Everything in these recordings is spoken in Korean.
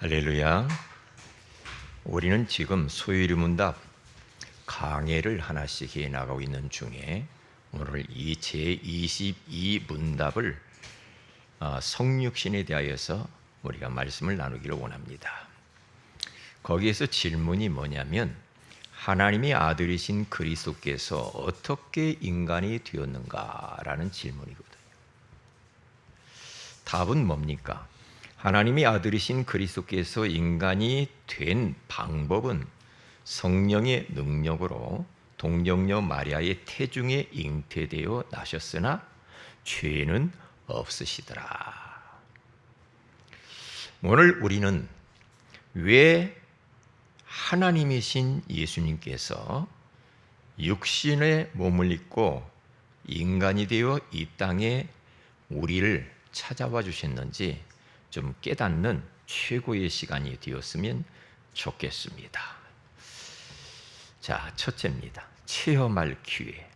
할렐루야. 우리는 지금 소유리문답 강해를 하나씩 해 나가고 있는 중에 오늘 이 제22문답을 성육신에 대하여서 우리가 말씀을 나누기를 원합니다. 거기에서 질문이 뭐냐면 하나님의 아들이신 그리스도께서 어떻게 인간이 되었는가라는 질문이거든요. 답은 뭡니까? 하나님의 아들이신 그리스도께서 인간이 된 방법은 성령의 능력으로 동정녀 마리아의 태중에 잉태되어 나셨으나 죄는 없으시더라. 오늘 우리는 왜 하나님이신 예수님께서 육신의 몸을 입고 인간이 되어 이 땅에 우리를 찾아와 주셨는지 좀 깨닫는 최고의 시간이 되었으면 좋겠습니다. 자, 첫째입니다. 체험할 기회.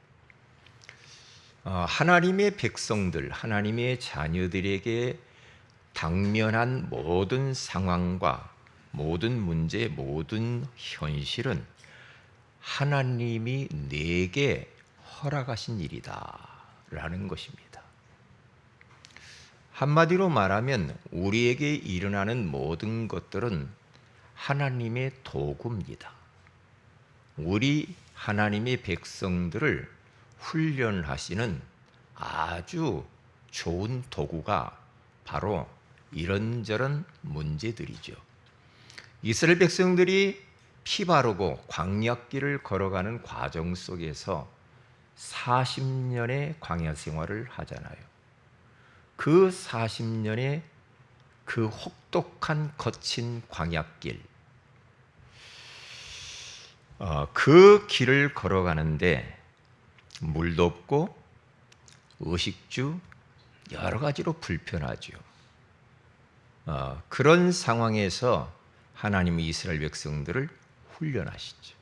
하나님의 백성들, 하나님의 자녀들에게 당면한 모든 상황과 모든 문제, 모든 현실은 하나님이 내게 허락하신 일이다 라는 것입니다. 한마디로 말하면 우리에게 일어나는 모든 것들은 하나님의 도구입니다. 우리 하나님의 백성들을 훈련하시는 아주 좋은 도구가 바로 이런저런 문제들이죠. 이스라엘 백성들이 피 바르고 광야길을 걸어가는 과정 속에서 40년의 광야 생활을 하잖아요. 그 40년의 그 혹독한 거친 광야길, 그 길을 걸어가는데 물도 없고 의식주 여러 가지로 불편하죠. 그런 상황에서 하나님이 이스라엘 백성들을 훈련하시죠.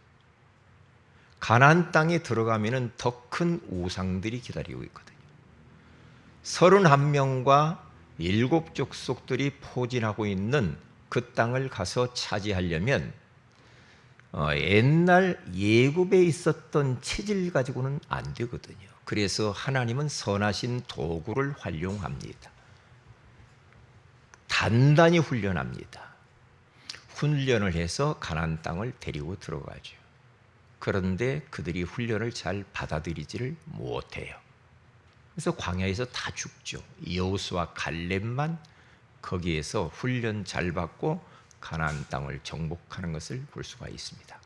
가나안 땅에 들어가면은 더 큰 우상들이 기다리고 있거든요. 31명과 7족속들이 포진하고 있는 그 땅을 가서 차지하려면 옛날 예굽에 있었던 체질 가지고는 안 되거든요. 그래서 하나님은 선하신 도구를 활용합니다. 단단히 훈련합니다. 훈련을 해서 가나안 땅을 데리고 들어가죠. 그런데 그들이 훈련을 잘 받아들이지를 못해요. 그래서 광야에서 다 죽죠. 여호수아 갈렙만 거기에서 훈련 잘 받고 가나안 땅을 정복하는 것을 볼 수가 있습니다.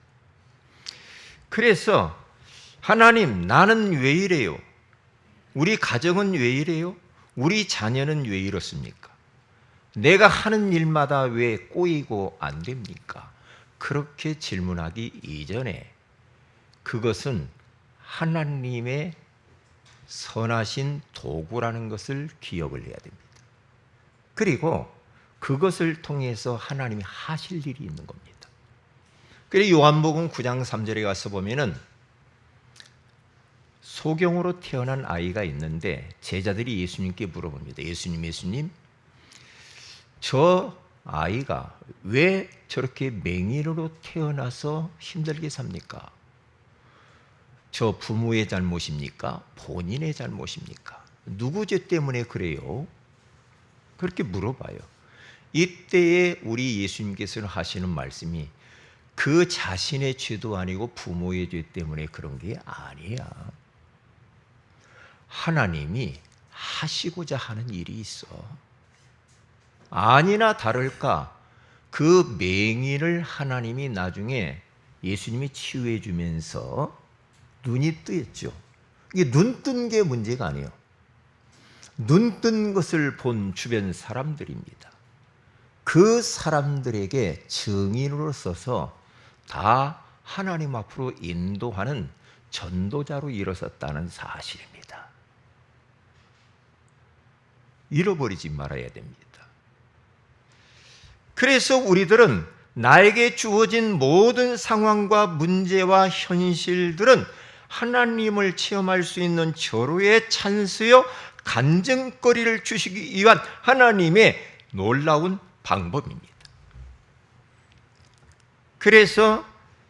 그래서 하나님, 나는 왜 이래요? 우리 가정은 왜 이래요? 우리 자녀는 왜 이렇습니까? 내가 하는 일마다 왜 꼬이고 안 됩니까? 그렇게 질문하기 이전에 그것은 하나님의 선하신 도구라는 것을 기억을 해야 됩니다. 그리고 그것을 통해서 하나님이 하실 일이 있는 겁니다. 그래서 요한복음 9장 3절에 가서 보면은 소경으로 태어난 아이가 있는데 제자들이 예수님께 물어봅니다. 예수님, 저 아이가 왜 저렇게 맹인으로 태어나서 힘들게 삽니까? 저 부모의 잘못입니까? 본인의 잘못입니까? 누구 죄 때문에 그래요? 그렇게 물어봐요. 이때에 우리 예수님께서는 하시는 말씀이 그 자신의 죄도 아니고 부모의 죄 때문에 그런 게 아니야. 하나님이 하시고자 하는 일이 있어. 아니나 다를까 그 맹인을 하나님이 나중에 예수님이 치유해 주면서 눈이 뜨였죠. 이게 눈 뜬 게 문제가 아니에요. 눈 뜬 것을 본 주변 사람들입니다. 그 사람들에게 증인으로 서서 다 하나님 앞으로 인도하는 전도자로 일어섰다는 사실입니다. 잃어버리지 말아야 됩니다. 그래서 우리들은 나에게 주어진 모든 상황과 문제와 현실들은 하나님을 체험할 수 있는 절호의 찬스요 간증거리를 주시기 위한 하나님의 놀라운 방법입니다. 그래서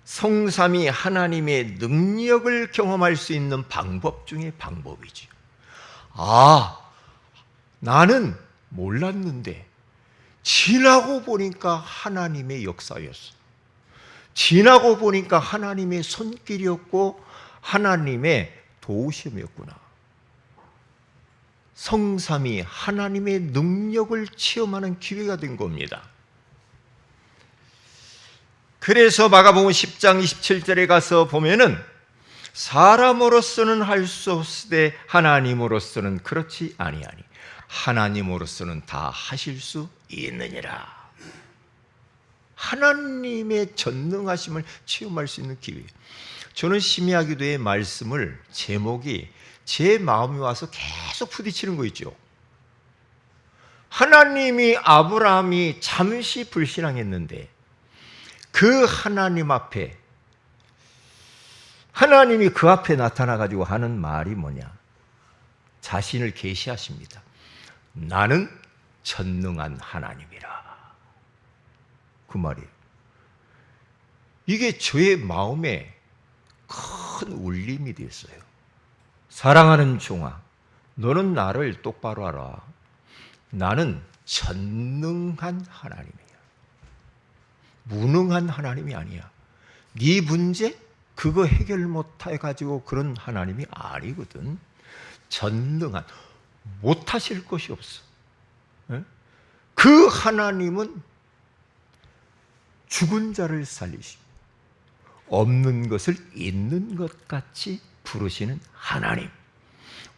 성삼위 하나님의 능력을 경험할 수 있는 방법 중에 방법이죠. 나는 몰랐는데 지나고 보니까 하나님의 역사였어. 지나고 보니까 하나님의 손길이었고 하나님의 도우심이었구나. 성삼위 하나님의 능력을 체험하는 기회가 된 겁니다. 그래서 마가복음 10장 27절에 가서 보면은 사람으로서는 할 수 없으되 하나님으로서는 그렇지 아니하니 하나님으로서는 다 하실 수 있느니라. 하나님의 전능하심을 체험할 수 있는 기회. 저는 심야기도의 말씀을 제목이 제 마음에 와서 계속 부딪히는 거 있죠. 하나님이 아브라함이 잠시 불신앙했는데 그 하나님 앞에 하나님이 그 앞에 나타나 가지고 하는 말이 뭐냐? 자신을 계시하십니다. 나는 전능한 하나님이라. 그 말이에요. 이게 저의 마음에 큰 울림이 됐어요. 사랑하는 종아, 너는 나를 똑바로 알아. 나는 전능한 하나님이야. 무능한 하나님이 아니야. 네 문제 그거 해결 못해 가지고 그런 하나님이 아니거든. 전능한, 못하실 것이 없어. 그 하나님은 죽은 자를 살리시고 없는 것을 있는 것 같이 부르시는 하나님,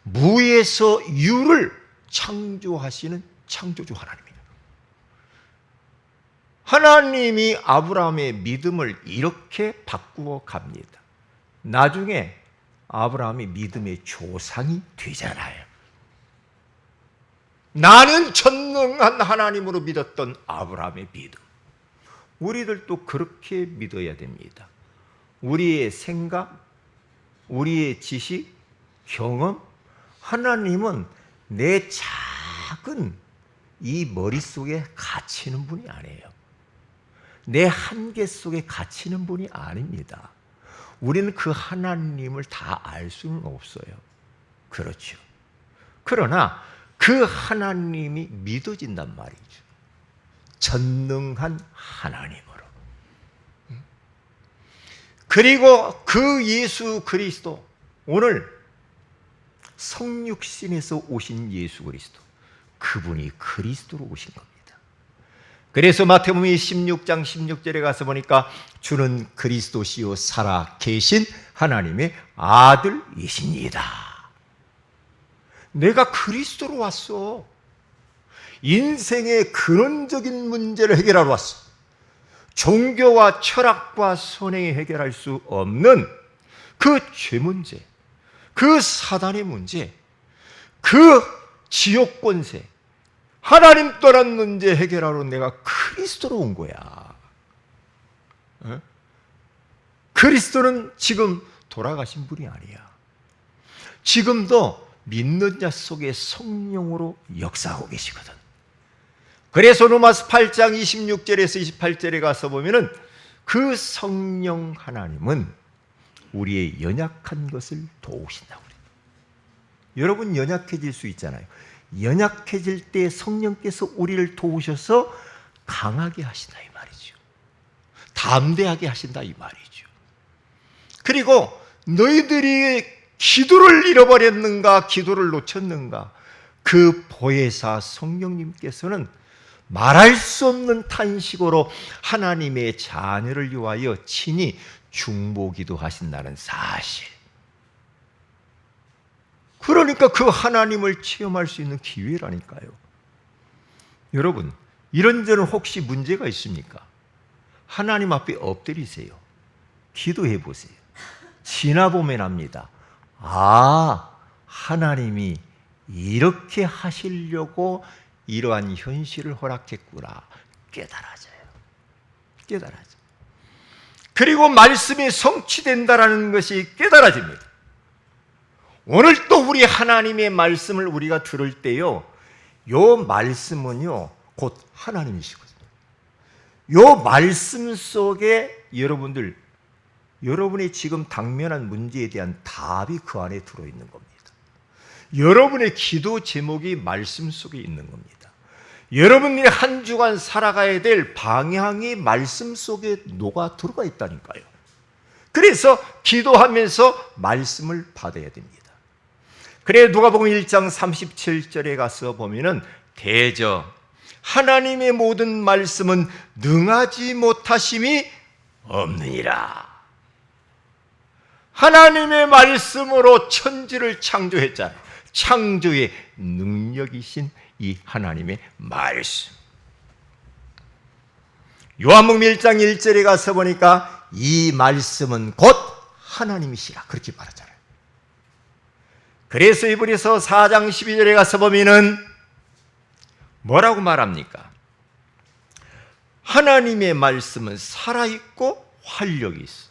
무에서 유를 창조하시는 창조주 하나님입니다. 하나님이 아브라함의 믿음을 이렇게 바꾸어 갑니다. 나중에 아브라함이 믿음의 조상이 되잖아요. 나는 전능한 하나님으로 믿었던 아브라함의 믿음. 우리들도 그렇게 믿어야 됩니다. 우리의 생각, 우리의 지식, 경험, 하나님은 내 작은 이 머릿속에 갇히는 분이 아니에요. 내 한계 속에 갇히는 분이 아닙니다. 우리는 그 하나님을 다 알 수는 없어요. 그렇죠. 그러나 그 하나님이 믿어진단 말이죠. 전능한 하나님으로. 그리고 그 예수 그리스도, 오늘 성육신에서 오신 예수 그리스도, 그분이 그리스도로 오신 겁니다. 그래서 마태복음 16장 16절에 가서 보니까 주는 그리스도시요 살아 계신 하나님의 아들이십니다. 내가 그리스도로 왔어. 인생의 근원적인 문제를 해결하러 왔어. 종교와 철학과 선행이 해결할 수 없는 그 죄 문제, 그 사단의 문제, 그 지옥 권세, 하나님 떠난 문제 해결하러 내가 그리스도로 온 거야. 그리스도는 지금 돌아가신 분이 아니야. 지금도 믿는 자 속에 성령으로 역사하고 계시거든. 그래서 로마서 8장 26절에서 28절에 가서 보면은 그 성령 하나님은 우리의 연약한 것을 도우신다고 그래요. 여러분 연약해질 수 있잖아요. 연약해질 때 성령께서 우리를 도우셔서 강하게 하신다 이 말이죠. 담대하게 하신다 이 말이죠. 그리고 너희들이 기도를 잃어버렸는가, 기도를 놓쳤는가, 그 보혜사 성령님께서는 말할 수 없는 탄식으로 하나님의 자녀를 위하여 친히 중보기도 하신다는 사실. 그러니까 그 하나님을 체험할 수 있는 기회라니까요. 여러분, 이런저런 혹시 문제가 있습니까? 하나님 앞에 엎드리세요. 기도해 보세요. 지나보면 압니다. 하나님이 이렇게 하시려고 이러한 현실을 허락했구나. 깨달아져요. 그리고 말씀이 성취된다라는 것이 깨달아집니다. 오늘 또 우리 하나님의 말씀을 우리가 들을 때요, 요 말씀은요 곧 하나님이시거든요. 요 말씀 속에 여러분이 지금 당면한 문제에 대한 답이 그 안에 들어있는 겁니다. 여러분의 기도 제목이 말씀 속에 있는 겁니다. 여러분이 한 주간 살아가야 될 방향이 말씀 속에 녹아 들어가 있다니까요. 그래서 기도하면서 말씀을 받아야 됩니다. 그래 누가복음 1장 37절에 가서 보면은 대저 하나님의 모든 말씀은 능하지 못하심이 없느니라. 하나님의 말씀으로 천지를 창조했잖아요. 창조의 능력이신 이 하나님의 말씀. 요한복음 1장 1절에 가서 보니까 이 말씀은 곧 하나님이시라 그렇게 말하잖아요. 그래서 히브리서 4장 12절에 가서 보면은 뭐라고 말합니까? 하나님의 말씀은 살아있고 활력이 있어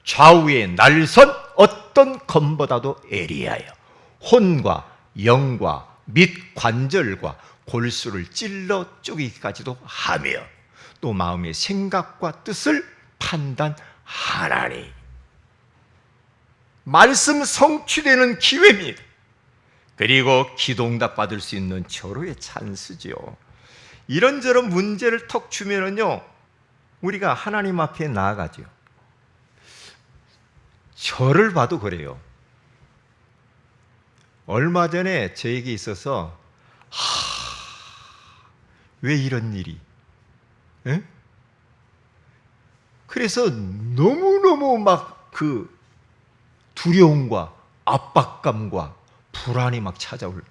좌우에 날선 어떤 검보다도 예리하여 혼과 영과 및 관절과 골수를 찔러 쪼개기까지도 하며 또 마음의 생각과 뜻을 판단하나니. 말씀 성취되는 기회입니다. 그리고 기도응답 받을 수 있는 절호의 찬스죠. 이런저런 문제를 턱 주면은요, 우리가 하나님 앞에 나아가죠. 저를 봐도 그래요. 얼마 전에 저에게 있어서 왜 이런 일이? 에? 그래서 너무너무 막 그 두려움과 압박감과 불안이 막 찾아올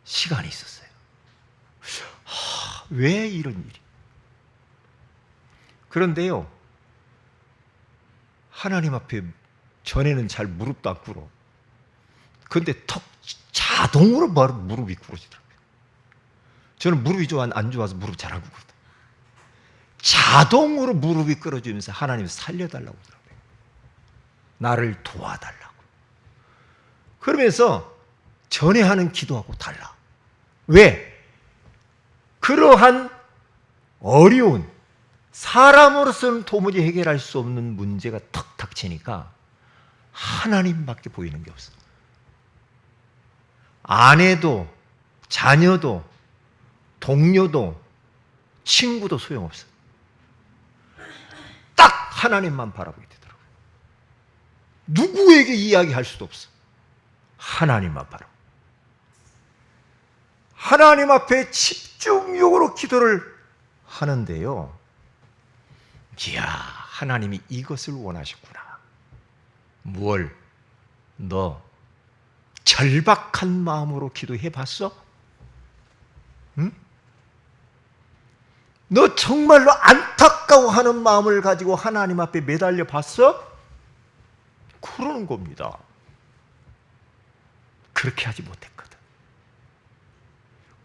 시간이 있었어요. 왜 이런 일이? 그런데요, 하나님 앞에 전에는 잘 무릎도 안 꿇어. 그런데 자동으로 무릎이 꿇어지더라고요. 저는 무릎이 안 좋아서 무릎 잘 안 꿇거든요. 자동으로 무릎이 꿇어지면서 하나님 살려달라고 하더라고요. 나를 도와달라고. 그러면서 전에 하는 기도하고 달라. 왜? 그러한 어려운 사람으로서는 도무지 해결할 수 없는 문제가 탁 닥치니까 하나님밖에 보이는 게 없어. 아내도 자녀도 동료도 친구도 소용없어. 딱 하나님만 바라보게 되더라고요. 누구에게 이야기할 수도 없어. 하나님만 바라보. 하나님 앞에 집중력으로 기도를 하는데요. 이야, 하나님이 이것을 원하셨구나. 뭘? 너 절박한 마음으로 기도해 봤어? 응? 너 정말로 안타까워하는 마음을 가지고 하나님 앞에 매달려 봤어? 그러는 겁니다. 그렇게 하지 못했거든.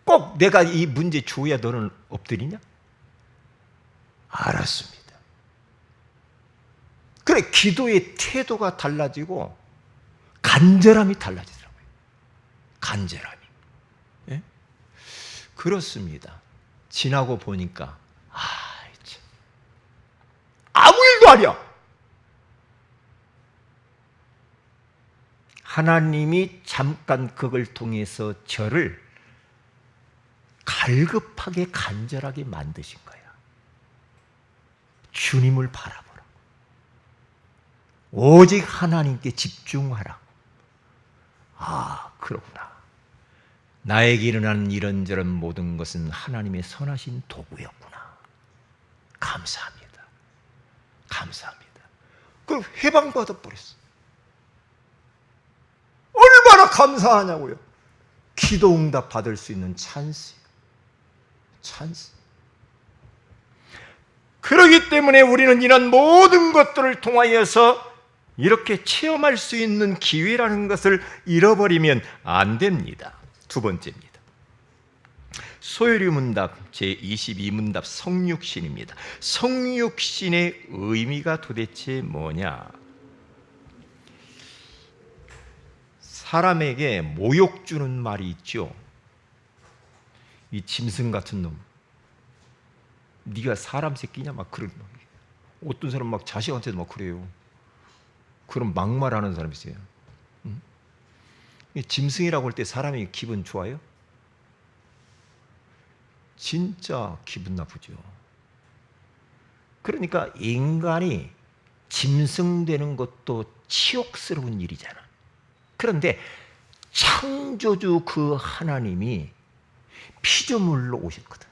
꼭 내가 이 문제 줘야 너는 엎드리냐? 알았습니다. 그래, 기도의 태도가 달라지고 간절함이 달라지더라고요. 간절함이. 예? 그렇습니다. 지나고 보니까 참. 아무 일도 아니야. 하나님이 잠깐 그걸 통해서 저를 갈급하게 간절하게 만드신 거야. 주님을 바라보라. 오직 하나님께 집중하라. 그러구나. 나에게 일어나는 이런저런 모든 것은 하나님의 선하신 도구였구나. 감사합니다. 감사합니다. 그럼 해방받아 버렸어. 얼마나 감사하냐고요. 기도응답 받을 수 있는 찬스예요. 찬스. 그렇기 때문에 우리는 이런 모든 것들을 통하여서 이렇게 체험할 수 있는 기회라는 것을 잃어버리면 안 됩니다. 두 번째입니다. 소요리 문답 제22문답 성육신입니다. 성육신의 의미가 도대체 뭐냐? 사람에게 모욕 주는 말이 있죠. 이 짐승 같은 놈. 네가 사람 새끼냐 막 그런. 어떤 사람 막 자식한테도 막 그래요. 그런 막말하는 사람이 있어요. 응? 짐승이라고 할 때 사람이 기분 좋아요? 진짜 기분 나쁘죠. 그러니까 인간이 짐승 되는 것도 치욕스러운 일이잖아. 그런데 창조주 그 하나님이 피조물로 오셨거든.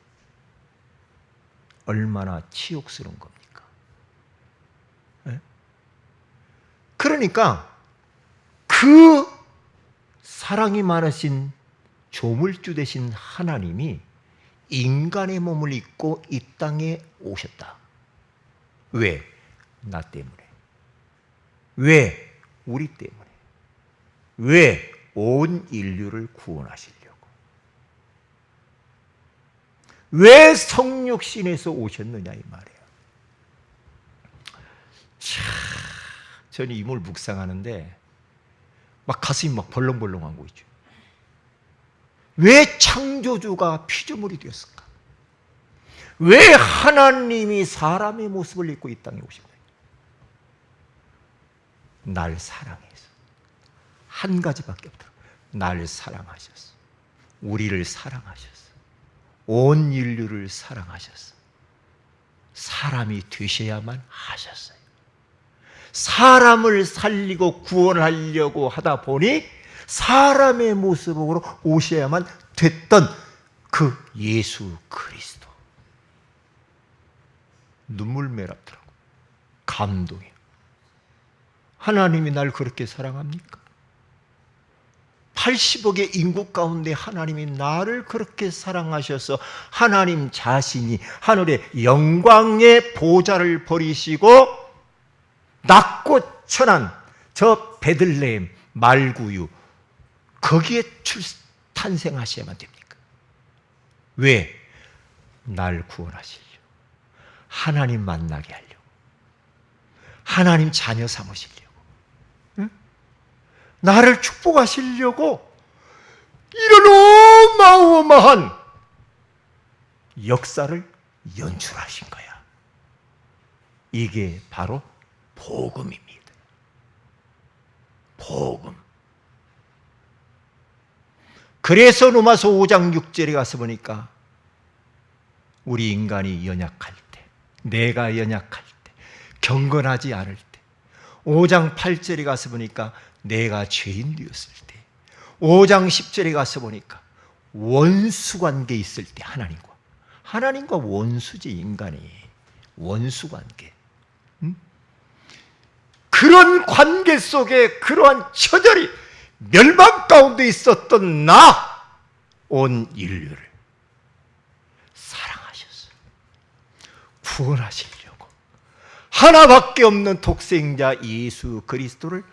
얼마나 치욕스러운 겁니까? 네? 그러니까 그 사랑이 많으신 조물주 되신 하나님이 인간의 몸을 입고 이 땅에 오셨다. 왜? 나 때문에. 왜? 우리 때문에. 왜? 온 인류를 구원하시려고. 왜 성육신에서 오셨느냐 이 말이에요. 참, 저는 이걸 묵상하는데 막 가슴이 막 벌렁벌렁한 거 있죠. 왜 창조주가 피조물이 되었을까? 왜 하나님이 사람의 모습을 입고 이 땅에 오신 거예요? 날 사랑해서. 한 가지밖에 없더라. 날 사랑하셨어. 우리를 사랑하셨어. 온 인류를 사랑하셨어. 사람이 되셔야만 하셨어요. 사람을 살리고 구원하려고 하다 보니 사람의 모습으로 오셔야만 됐던 그 예수 그리스도. 눈물 매랍더라고. 감동이에요. 하나님이 날 그렇게 사랑합니까? 80억의 인구 가운데 하나님이 나를 그렇게 사랑하셔서 하나님 자신이 하늘의 영광의 보좌를 버리시고 낮고 천한 저 베들레헴 말구유 거기에 탄생하셔야만 됩니까? 왜? 날 구원하시려고. 하나님 만나게 하려고. 하나님 자녀 삼으시려고. 응? 나를 축복하시려고 이런 어마어마한 역사를 연출하신 거야. 이게 바로 복음입니다. 복음. 그래서 로마서 5장 6절에 가서 보니까 우리 인간이 연약할 때, 내가 연약할 때, 경건하지 않을 때, 5장 8절에 가서 보니까 내가 죄인 되었을 때, 5장 10절에 가서 보니까 원수관계 있을 때 하나님과 원수지. 인간이 원수관계. 그런 관계 속에 그러한 처절히 멸망 가운데 있었던 온 인류를 사랑하셨어요. 구원하시려고 하나밖에 없는 독생자 예수 그리스도를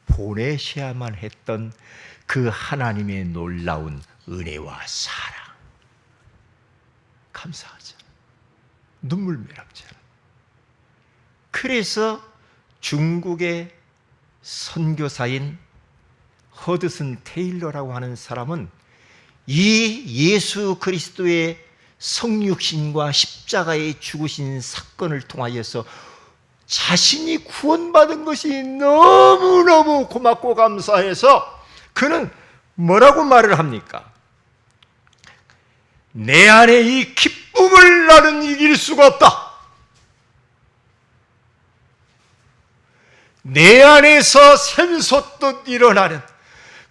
보내셔야만 했던 그 하나님의 놀라운 은혜와 사랑. 감사하죠. 눈물 매랍잖아. 그래서 중국의 선교사인 허드슨 테일러라고 하는 사람은 이 예수 그리스도의 성육신과 십자가에 죽으신 사건을 통하여서 자신이 구원받은 것이 너무너무 고맙고 감사해서 그는 뭐라고 말을 합니까? 내 안에 이 기쁨을 나는 이길 수가 없다. 내 안에서 샘솟듯 일어나는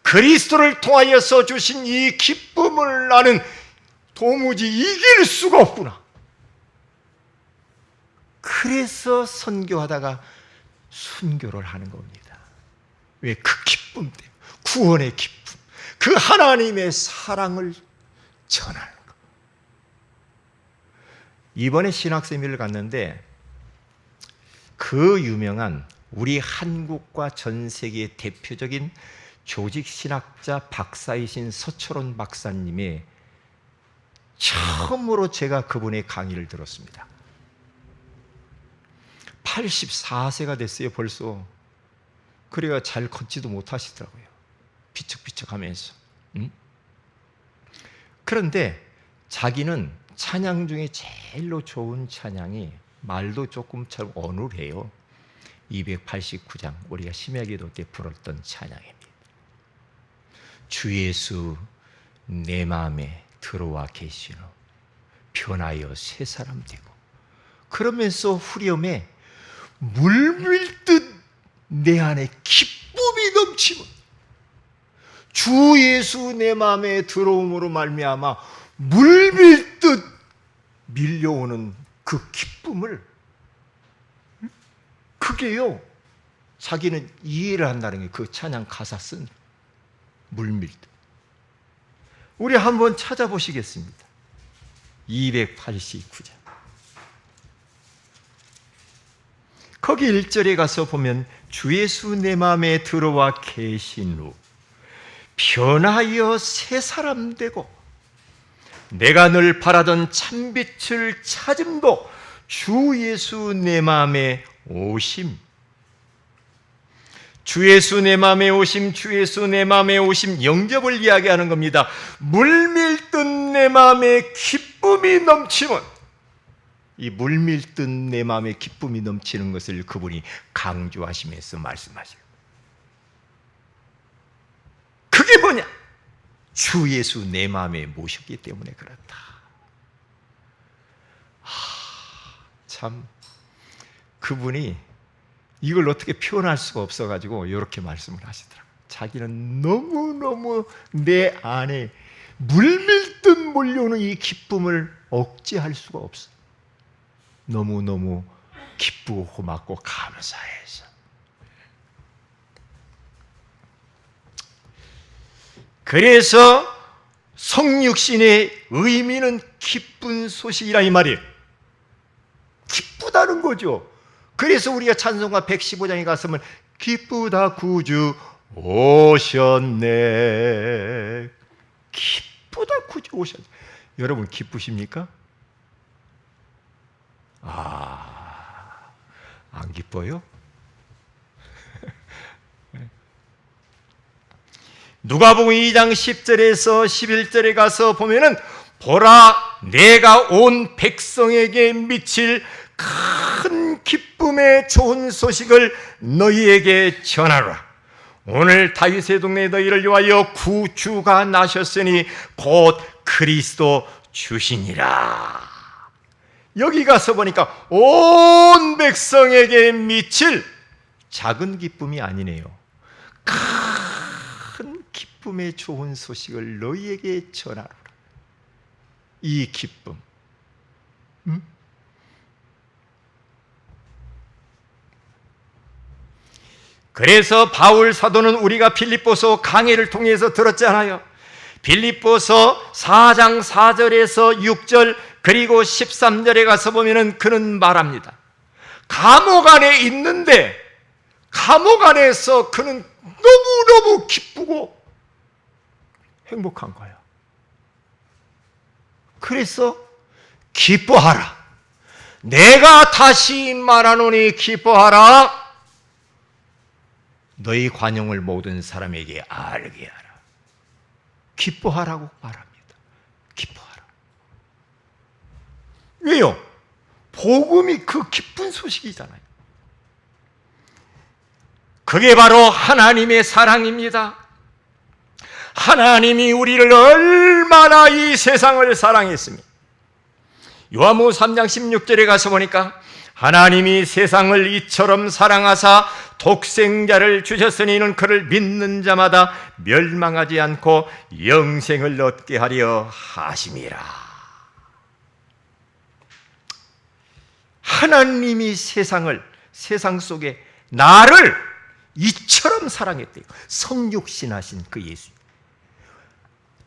그리스도를 통하여서 주신 이 기쁨을 나는 도무지 이길 수가 없구나. 그래서 선교하다가 순교를 하는 겁니다. 왜? 그 기쁨 때문에. 구원의 기쁨. 그 하나님의 사랑을 전하는 것. 이번에 신학세미를 갔는데 그 유명한 우리 한국과 전 세계의 대표적인 조직신학자 박사이신 서철원 박사님의 처음으로 제가 그분의 강의를 들었습니다. 84세가 됐어요 벌써. 그래가 잘 걷지도 못하시더라고요. 비척비척하면서. 그런데 자기는 찬양 중에 제일로 좋은 찬양이 말도 조금처럼 어눌해요. 289장 우리가 심야기도 때 부르던 찬양입니다. 주 예수 내 마음에 들어와 계시노 변하여 새 사람 되고, 그러면서 후렴에 물밀듯 내 안에 기쁨이 넘치고, 주 예수 내 마음에 들어옴으로 말미암아 물밀듯 밀려오는 그 기쁨을, 그게요 자기는 이해를 한다는 게 그 찬양 가사 쓴 물밀듯. 우리 한번 찾아보시겠습니다. 289장 거기 1절에 가서 보면 주 예수 내 마음에 들어와 계신 후 변하여 새 사람 되고 내가 늘 바라던 참빛을 찾음도 주 예수 내 마음에 오심. 주 예수 내 마음에 오심, 주 예수 내 마음에 오심, 영접을 이야기하는 겁니다. 물밀듯 내 마음에 기쁨이 넘치면, 이 물밀듯 내 마음에 기쁨이 넘치는 것을 그분이 강조하시면서 말씀하셔요. 그게 뭐냐? 주 예수 내 마음에 모셨기 때문에 그렇다. 참 그분이 이걸 어떻게 표현할 수가 없어가지고 이렇게 말씀을 하시더라고요. 자기는 너무너무 내 안에 물밀듯 몰려오는 이 기쁨을 억제할 수가 없어. 너무너무 기쁘고 고맙고 감사해서. 그래서 성육신의 의미는 기쁜 소식이라 이 말이에요. 기쁘다는 거죠. 그래서 우리가 찬송가 115장에 가서면 기쁘다 구주 오셨네. 기쁘다 구주 오셨네. 여러분 기쁘십니까? 안 기뻐요? 누가복음 2장 10절에서 11절에 가서 보면은 보라 내가 온 백성에게 미칠 큰 기쁨의 좋은 소식을 너희에게 전하라. 오늘 다윗의 동네에 너희를 위하여 구주가 나셨으니 곧 그리스도 주시니라. 여기 가서 보니까 온 백성에게 미칠 작은 기쁨이 아니네요. 큰 기쁨의 좋은 소식을 너희에게 전하라. 이 기쁨, 그래서 바울 사도는 우리가 빌립보서 강해를 통해서 들었잖아요. 빌립보서 4장 4절에서 6절 그리고 13절에 가서 보면은 그는 말합니다. 감옥 안에 있는데 감옥 안에서 그는 너무너무 기쁘고 행복한 거예요. 그래서 기뻐하라. 내가 다시 말하노니 기뻐하라. 너희 관용을 모든 사람에게 알게 하라. 기뻐하라고 말합니다. 기뻐하라. 왜요? 복음이 그 기쁜 소식이잖아요. 그게 바로 하나님의 사랑입니다. 하나님이 우리를 얼마나 이 세상을 사랑했습니까? 요한복음 3장 16절에 가서 보니까 하나님이 세상을 이처럼 사랑하사 독생자를 주셨으니 이는 그를 믿는 자마다 멸망하지 않고 영생을 얻게 하려 하심이라. 하나님이 세상 속에 나를 이처럼 사랑했대요. 성육신하신 그 예수,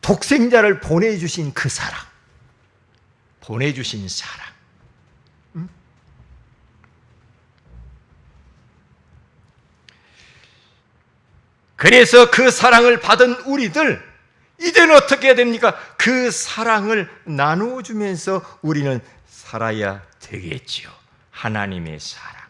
독생자를 보내주신 그 사랑, 보내주신 사랑. 그래서 그 사랑을 받은 우리들 이제는 어떻게 해야 됩니까? 그 사랑을 나누어주면서 우리는 살아야 되겠지요. 하나님의 사랑.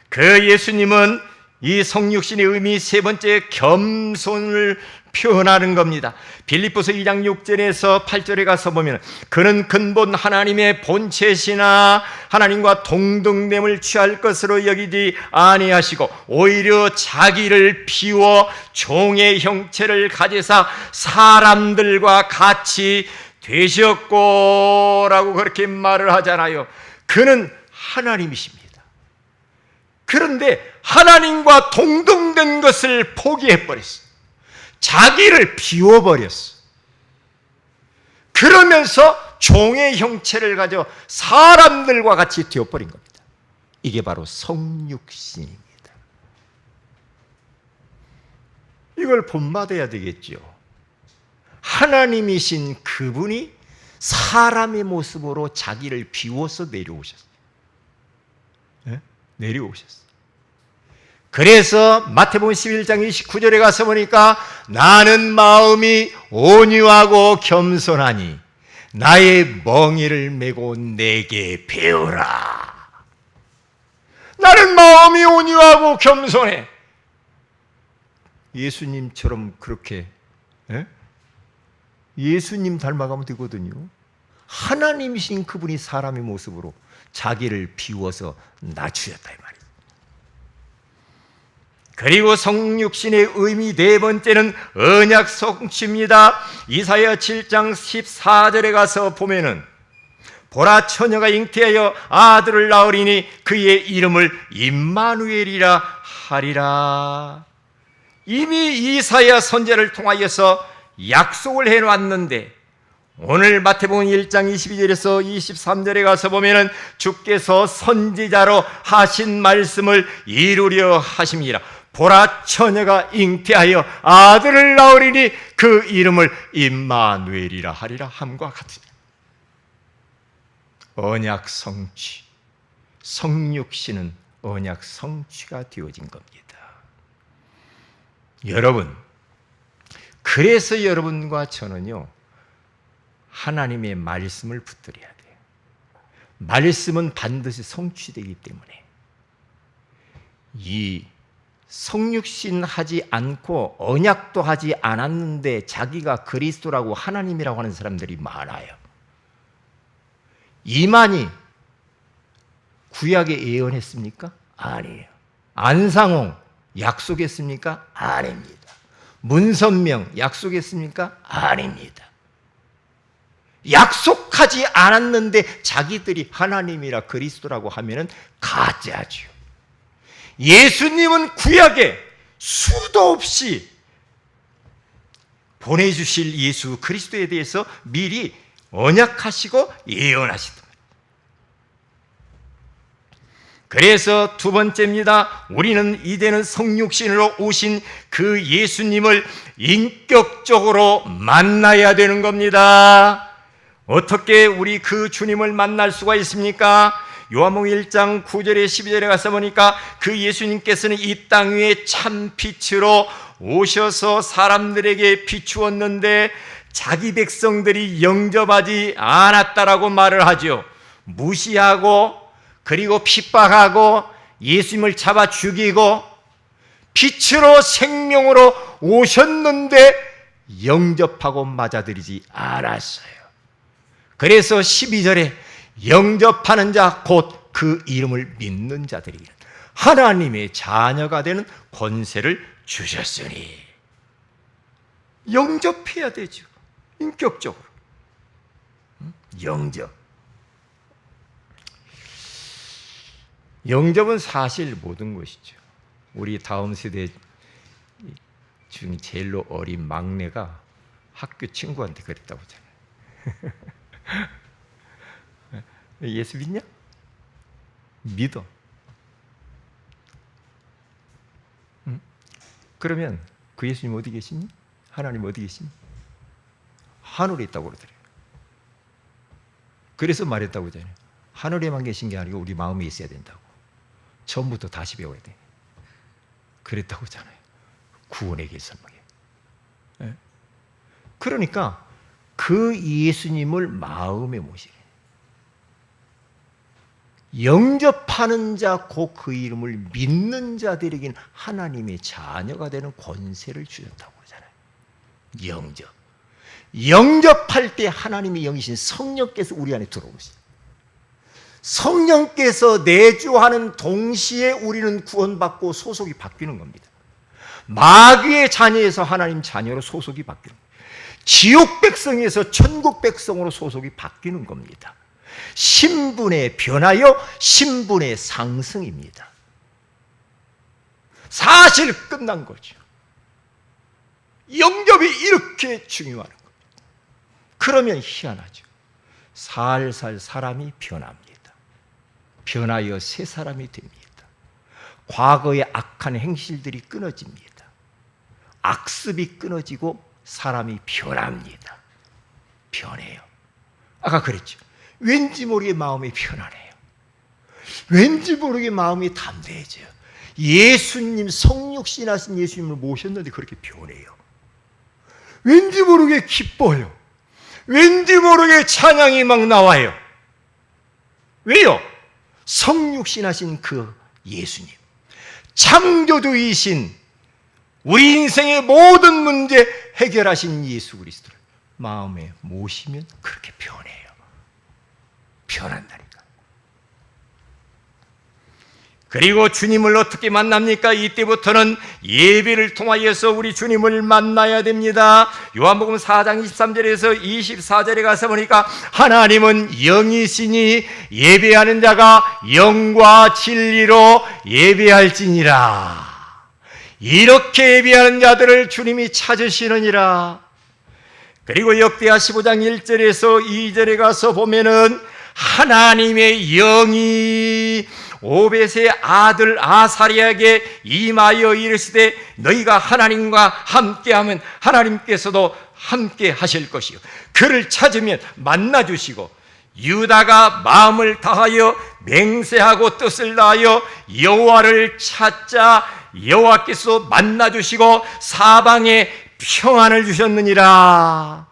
그 예수님은 이 성육신의 의미 세 번째 겸손을 표현하는 겁니다. 빌립보서 2장 6절에서 8절에 가서 보면 그는 근본 하나님의 본체시나 하나님과 동등됨을 취할 것으로 여기지 아니하시고 오히려 자기를 비워 종의 형체를 가지사 사람들과 같이 되셨고 라고 그렇게 말을 하잖아요. 그는 하나님이십니다. 그런데 하나님과 동등된 것을 포기해버렸어요. 자기를 비워버렸어. 그러면서 종의 형체를 가져 사람들과 같이 되어버린 겁니다. 이게 바로 성육신입니다. 이걸 본받아야 되겠죠. 하나님이신 그분이 사람의 모습으로 자기를 비워서 내려오셨어요. 네? 내려오셨어요. 그래서 마태복음 11장 29절에 가서 보니까 나는 마음이 온유하고 겸손하니 나의 멍에를 메고 내게 배우라. 나는 마음이 온유하고 겸손해. 예수님처럼 그렇게 예수님 닮아가면 되거든요. 하나님이신 그분이 사람의 모습으로 자기를 비워서 낮추셨다 이 말이에요. 그리고 성육신의 의미 네 번째는 언약 성취입니다. 이사야 7장 14절에 가서 보면은 보라 처녀가 잉태하여 아들을 낳으리니 그의 이름을 임마누엘이라 하리라. 이미 이사야 선지자를 통하여서 약속을 해놨는데 오늘 마태복음 1장 22절에서 23절에 가서 보면은 주께서 선지자로 하신 말씀을 이루려 하심이라. 보라 처녀가 잉태하여 아들을 낳으리니 그 이름을 임마누엘이라 하리라 함과 같으니라. 언약 성취, 성육신은 언약 성취가 되어진 겁니다. 여러분, 그래서 여러분과 저는요 하나님의 말씀을 붙들어야 돼요. 말씀은 반드시 성취되기 때문에 이 성육신 하지 않고 언약도 하지 않았는데 자기가 그리스도라고 하나님이라고 하는 사람들이 많아요. 이만희 구약에 예언했습니까? 아니에요. 안상홍 약속했습니까? 아닙니다. 문선명 약속했습니까? 아닙니다. 약속하지 않았는데 자기들이 하나님이라 그리스도라고 하면은 가짜죠. 예수님은 구약에 수도 없이 보내주실 예수 그리스도에 대해서 미리 언약하시고 예언하시더라. 그래서 두 번째입니다. 우리는 이제는 성육신으로 오신 그 예수님을 인격적으로 만나야 되는 겁니다. 어떻게 우리 그 주님을 만날 수가 있습니까? 요한복음 1장 9절에 12절에 가서 보니까 그 예수님께서는 이 땅 위에 참 빛으로 오셔서 사람들에게 비추었는데 자기 백성들이 영접하지 않았다라고 말을 하죠. 무시하고 그리고 핍박하고 예수님을 잡아 죽이고 빛으로 생명으로 오셨는데 영접하고 맞아들이지 않았어요. 그래서 12절에 영접하는 자 곧 그 이름을 믿는 자들에게 하나님의 자녀가 되는 권세를 주셨으니 영접해야 되죠. 인격적으로 영접은 사실 모든 것이죠. 우리 다음 세대 중에 제일로 어린 막내가 학교 친구한테 그랬다고 하잖아요. 예수 믿냐? 믿어. 그러면 그 예수님 어디 계시니? 하나님 어디 계시니? 하늘에 있다고 그러더래요. 그래서 말했다고 하잖아요. 하늘에만 계신 게 아니고 우리 마음에 있어야 된다고. 처음부터 다시 배워야 돼. 그랬다고 하잖아요. 구원의 길 설명에. 그러니까 그 예수님을 마음에 모시래. 영접하는 자 곧 그 이름을 믿는 자들에게는 하나님의 자녀가 되는 권세를 주셨다고 하잖아요. 영접. 영접할 때 하나님의 영이신 성령께서 우리 안에 들어오세요. 성령께서 내주하는 동시에 우리는 구원받고 소속이 바뀌는 겁니다. 마귀의 자녀에서 하나님 자녀로 소속이 바뀌는 겁니다. 지옥 백성에서 천국 백성으로 소속이 바뀌는 겁니다. 신분의 변화요, 신분의 상승입니다. 사실 끝난 거죠. 영접이 이렇게 중요한 거예요. 그러면 희한하죠. 살살 사람이 변합니다. 변하여 새 사람이 됩니다. 과거의 악한 행실들이 끊어집니다. 악습이 끊어지고 사람이 변합니다. 변해요. 아까 그랬죠. 왠지 모르게 마음이 편안해요. 왠지 모르게 마음이 담대해져요. 예수님, 성육신 하신 예수님을 모셨는데 그렇게 변해요. 왠지 모르게 기뻐요. 왠지 모르게 찬양이 막 나와요. 왜요? 성육신 하신 그 예수님, 창조주이신 우리 인생의 모든 문제 해결하신 예수 그리스도를 마음에 모시면 그렇게 변해요. 변한다니까. 그리고 주님을 어떻게 만납니까? 이때부터는 예배를 통하여서 우리 주님을 만나야 됩니다. 요한복음 4장 23절에서 24절에 가서 보니까 하나님은 영이시니 예배하는 자가 영과 진리로 예배할지니라. 이렇게 예배하는 자들을 주님이 찾으시느니라. 그리고 역대하 15장 1절에서 2절에 가서 보면은 하나님의 영이 오벳의 아들 아사리에게 임하여 이르시되 너희가 하나님과 함께하면 하나님께서도 함께 하실 것이요 그를 찾으면 만나주시고 유다가 마음을 다하여 맹세하고 뜻을 다하여 여호와를 찾자 여호와께서 만나주시고 사방에 평안을 주셨느니라.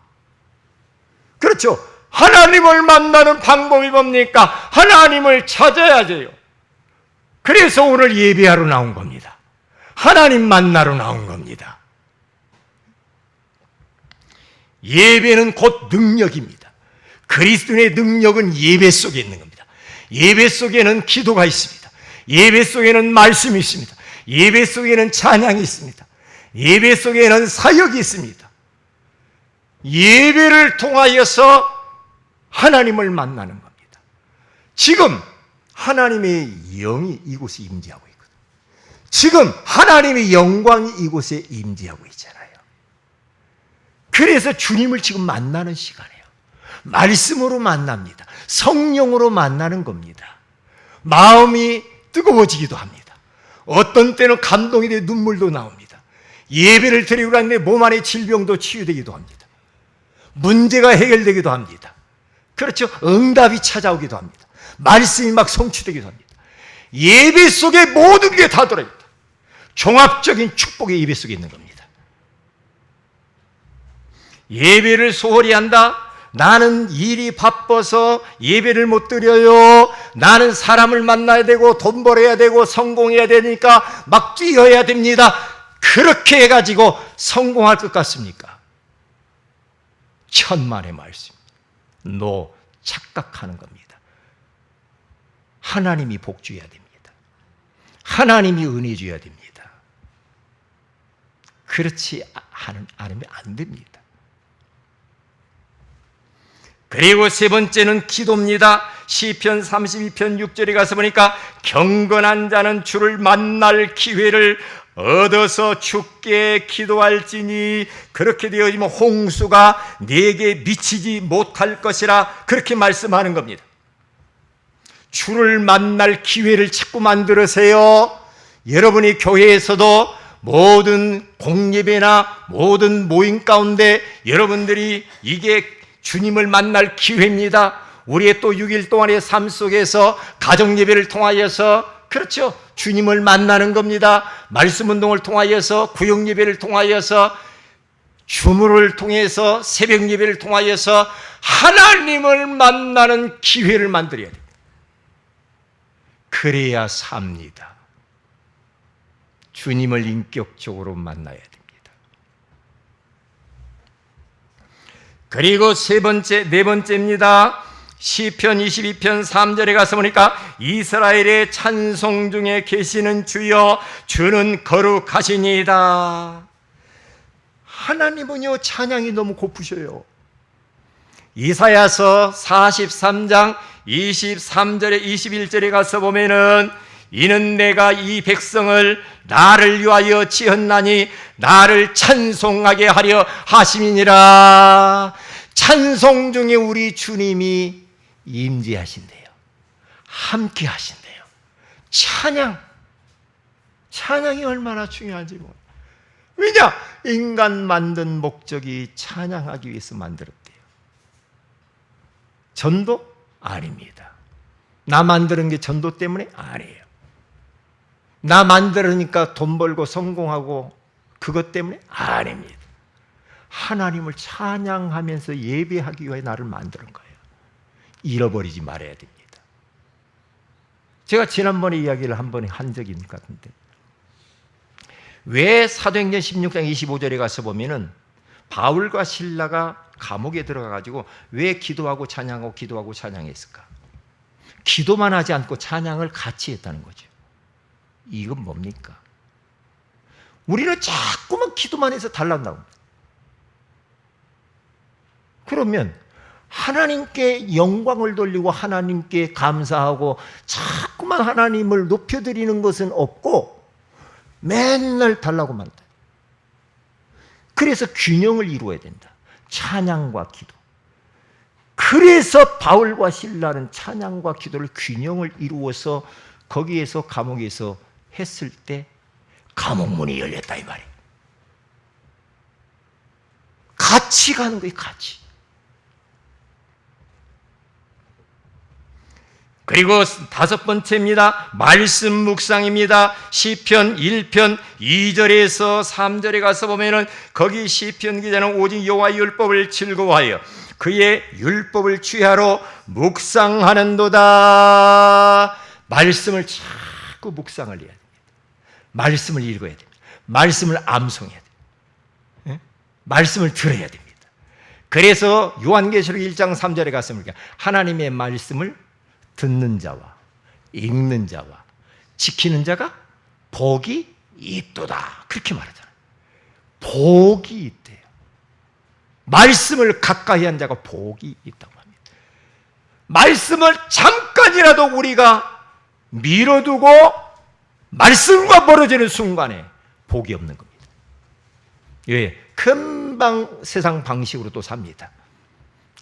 그렇죠. 하나님을 만나는 방법이 뭡니까? 하나님을 찾아야 돼요. 그래서 오늘 예배하러 나온 겁니다. 하나님 만나러 나온 겁니다. 예배는 곧 능력입니다. 그리스도의 능력은 예배 속에 있는 겁니다. 예배 속에는 기도가 있습니다. 예배 속에는 말씀이 있습니다. 예배 속에는 찬양이 있습니다. 예배 속에는 사역이 있습니다. 예배를 통하여서 하나님을 만나는 겁니다. 지금 하나님의 영이 이곳에 임재하고 있거든요. 지금 하나님의 영광이 이곳에 임재하고 있잖아요. 그래서 주님을 지금 만나는 시간이에요. 말씀으로 만납니다. 성령으로 만나는 겁니다. 마음이 뜨거워지기도 합니다. 어떤 때는 감동이 돼 눈물도 나옵니다. 예배를 드리고 났는데 몸 안의 질병도 치유되기도 합니다. 문제가 해결되기도 합니다. 그렇죠. 응답이 찾아오기도 합니다. 말씀이 막 성취되기도 합니다. 예배 속에 모든 게 다 들어있다. 종합적인 축복이 예배 속에 있는 겁니다. 예배를 소홀히 한다? 나는 일이 바빠서 예배를 못 드려요. 나는 사람을 만나야 되고 돈 벌어야 되고 성공해야 되니까 막 뛰어야 됩니다. 그렇게 해가지고 성공할 것 같습니까? 천만의 말씀. 너 착각하는 겁니다. 하나님이 복 주어야 됩니다. 하나님이 은혜 주어야 됩니다. 그렇지 않으면 안 됩니다. 그리고 세 번째는 기도입니다. 시편 32편 6절에 가서 보니까 경건한 자는 주를 만날 기회를 얻어서 주께 기도할지니 그렇게 되어지면 홍수가 내게 미치지 못할 것이라 그렇게 말씀하는 겁니다. 주를 만날 기회를 자꾸 만들으세요. 여러분이 교회에서도 모든 공예배나 모든 모임 가운데 여러분들이 이게 주님을 만날 기회입니다. 우리의 또 6일 동안의 삶 속에서 가정예배를 통하여서 그렇죠. 주님을 만나는 겁니다. 말씀 운동을 통하여서 구역예배를 통하여서 주물을 통해서 새벽예배를 통하여서 하나님을 만나는 기회를 만들어야 됩니다. 그래야 삽니다. 주님을 인격적으로 만나야 됩니다. 그리고 네 번째입니다. 시편 22편 3절에 가서 보니까 이스라엘의 찬송 중에 계시는 주여 주는 거룩하시니이다. 하나님은요, 찬양이 너무 고프셔요. 이사야서 43장 23절에 21절에 가서 보면은 이는 내가 이 백성을 나를 위하여 지었나니 나를 찬송하게 하려 하심이니라. 찬송 중에 우리 주님이 임재하신대요. 함께 하신대요. 찬양이 얼마나 중요한지 몰라요. 왜냐? 인간 만든 목적이 찬양하기 위해서 만들었대요. 전도? 아닙니다. 나 만드는 게 전도 때문에? 아니에요. 나 만들으니까 돈 벌고 성공하고 그것 때문에? 아닙니다. 하나님을 찬양하면서 예배하기 위해 나를 만드는 거예요. 잃어버리지 말아야 됩니다. 제가 지난번에 이야기를 한 번에 한 적이 있는 것 같은데, 왜 사도행전 16장 25절에 가서 보면은 바울과 실라가 감옥에 들어가가지고 왜 기도하고 찬양했을까? 기도만 하지 않고 찬양을 같이 했다는 거죠. 이건 뭡니까? 우리는 자꾸만 기도만 해서 달란다고. 그러면 하나님께 영광을 돌리고 하나님께 감사하고 자꾸만 하나님을 높여드리는 것은 없고 맨날 달라고만 한다. 그래서 균형을 이루어야 된다. 찬양과 기도. 그래서 바울과 실라는 찬양과 기도를 균형을 이루어서 거기에서 감옥에서 했을 때 감옥문이 열렸다 이 말이에요. 같이 가는 거예요. 같이. 그리고 다섯 번째입니다. 말씀 묵상입니다. 시편 1편 2절에서 3절에 가서 보면은 거기 시편 기자는 오직 여호와의 율법을 즐거워하여 그의 율법을 취하러 묵상하는도다. 말씀을 자꾸 묵상을 해야 됩니다. 말씀을 읽어야 됩니다. 말씀을 암송해야 됩니다. 말씀을 들어야 됩니다. 그래서 요한계시록 1장 3절에 가서 보니까 하나님의 말씀을 듣는 자와 읽는 자와 지키는 자가 복이 있도다. 그렇게 말하잖아요. 복이 있대요. 말씀을 가까이 한 자가 복이 있다고 합니다. 말씀을 잠깐이라도 우리가 미뤄두고 말씀과 멀어지는 순간에 복이 없는 겁니다. 예, 금방 세상 방식으로 또 삽니다.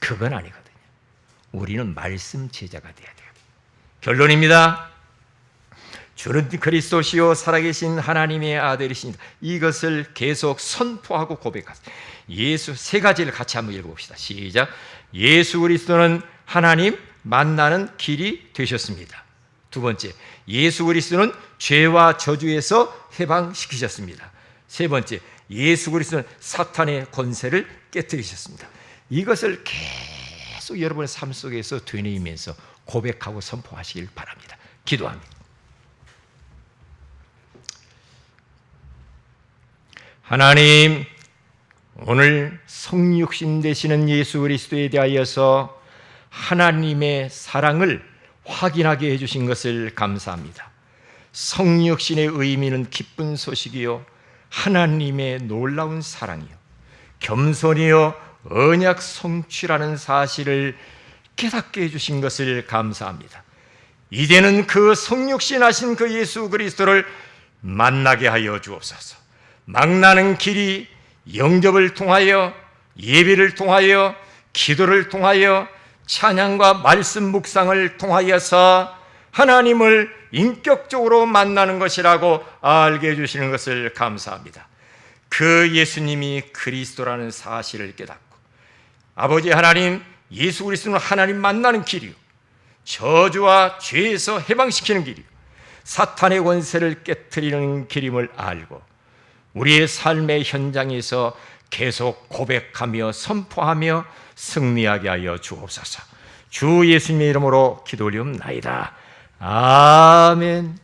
그건 아니거든요. 우리는 말씀 제자가 돼야 돼요. 결론입니다. 주는 그리스도시요 살아계신 하나님의 아들이십니다. 이것을 계속 선포하고 고백하세요. 예수 세 가지를 같이 한번 읽어봅시다. 시작. 예수 그리스도는 하나님 만나는 길이 되셨습니다. 두 번째, 예수 그리스도는 죄와 저주에서 해방시키셨습니다. 세 번째, 예수 그리스도는 사탄의 권세를 깨뜨리셨습니다. 이것을 계속 여러분의 삶 속에서 되뇌이면서 고백하고 선포하시길 바랍니다. 기도합니다. 하나님, 오늘 성육신 되시는 예수 그리스도에 대하여서 하나님의 사랑을 확인하게 해주신 것을 감사합니다. 성육신의 의미는 기쁜 소식이요 하나님의 놀라운 사랑이요 겸손이요 언약 성취라는 사실을 깨닫게 해주신 것을 감사합니다. 이제는 그 성육신 하신 그 예수 그리스도를 만나게 하여 주옵소서. 만나는 길이 영접을 통하여 예배를 통하여 기도를 통하여 찬양과 말씀 묵상을 통하여서 하나님을 인격적으로 만나는 것이라고 알게 해주시는 것을 감사합니다. 그 예수님이 그리스도라는 사실을 깨닫고 아버지 하나님, 예수 그리스도는 하나님 만나는 길이요 저주와 죄에서 해방시키는 길이요 사탄의 권세를 깨트리는 길임을 알고 우리의 삶의 현장에서 계속 고백하며 선포하며 승리하게 하여 주옵소서. 주 예수님의 이름으로 기도 올리옵나이다. 아멘.